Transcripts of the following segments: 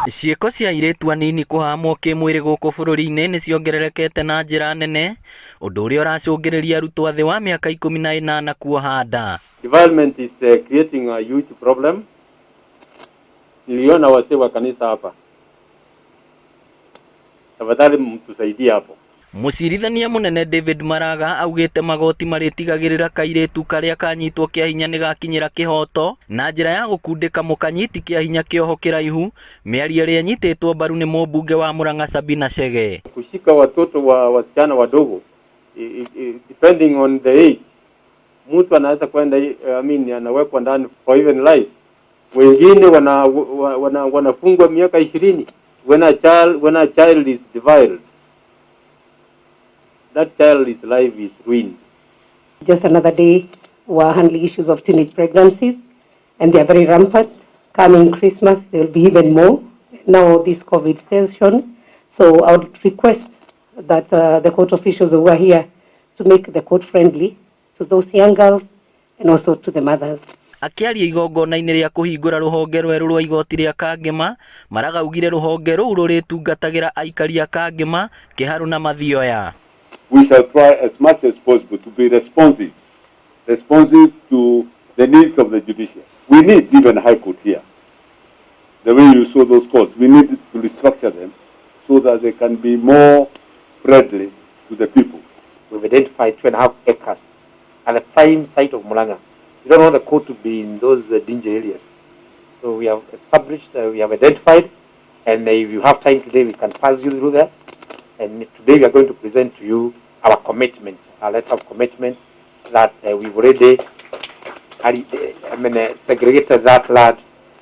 Ciĩko cia airĩtu anini kũhamwo kĩmwĩrĩ gũkũ bũrũri-inĩ nĩ ciongererekete na njĩra nene, ũndũ ũrĩa ũracũngĩrĩria arutwo athĩ wa mĩaka 18 kuoha nda. Development is creating a huge problem. Niliona wasee wa kanisa hapa. Tafadhali mtusaidie hapo. Mũcirithania mũnene David Maraga augĩte magoti marĩtigagĩrĩra kairĩtu karĩa kanyitwo kĩa hinya nĩ gakinyĩra kĩhoto na njĩra ya gũkundĩka mũkanyiti kĩa hinya kĩoho kĩraihu, mĩario ĩrĩa nyitĩtwo mbaru nĩ mũmbunge wa Murang'a Sabina Chege. Kushika watoto wa wasichana wadogo, depending on the age, mtu anaweza kwenda anawekwa ndani for even life. Wengine wanafungwa miaka 20 when a child is defiled. That child's life is ruined. Just another day, we're handling issues of teenage pregnancies, and they are very rampant. Coming Christmas, there will be even more. Now this COVID session, so I would request that the court officials who are here to make the court friendly to those young girls and also to the mothers. Akiaria igongona-inĩ rĩa kũhingũra rũhonge rwerũ rwa igoti rĩa Kangema, Maraga augire rũhonge rũu rũrĩtungatagĩra aikari a Kangema, Kĩharũ na Mathioya. We shall try as much as possible to be responsive to the needs of the judiciary. We need even High Court here. The way you saw those courts, we need to restructure them so that they can be more friendly to the people. We've identified 2.5 acres at the prime site of Murang'a. We don't want the court to be in those danger areas. So we have established, we have identified, and if you have time today, we can pass you through there. And today we are going to present to you our commitment, our letter of commitment that we've already segregated that land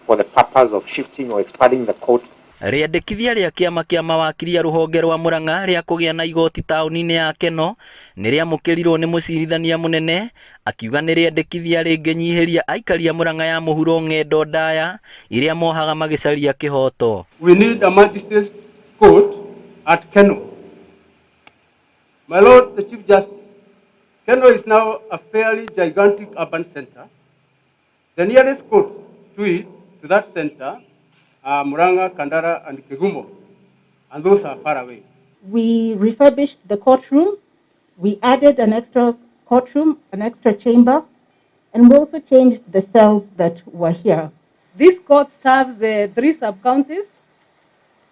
for the purpose of shifting or expanding the court. Rĩandĩkithia rĩa kĩama kĩa mawakiri ya rũhonge rwa Murang'a rĩa kũgĩa na igoti taũni-inĩ ya Keno nĩ rĩamũkĩrirwo nĩ mũcirithania mũnene, akiuga nĩ rĩandĩkithia rĩngĩnyihĩria aikari a Murang'a ya mũhuro ng'endo ndaya iria mohaga magĩcaria kĩhoto. We need a magistrates court at Keno. My Lord the Chief Justice, Keno is now a fairly gigantic urban center. The nearest courts to that center are Murang'a, Kandara, and Kegumo, and those are far away. We refurbished the courtroom. We added an extra courtroom, an extra chamber, and we also changed the cells that were here. This court serves 3 sub-counties.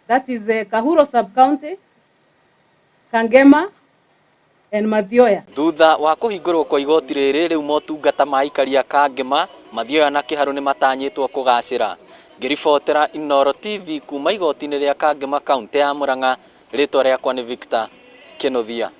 That is Kahuro sub-county, Kangema, and Mathioya. Thutha wa kũhingũrwo kwa igoti rĩrĩ rĩu motungata ma aikari a Kangema, Mathioya na Kĩharũ nĩ matanyĩtwo kũgacĩra. Ngĩribotera Inooro TV kuma igoti-inĩ rĩa Kangema kaunti ya Murang'a, rĩtwa rĩakwa nĩ Victor Kĩnothia.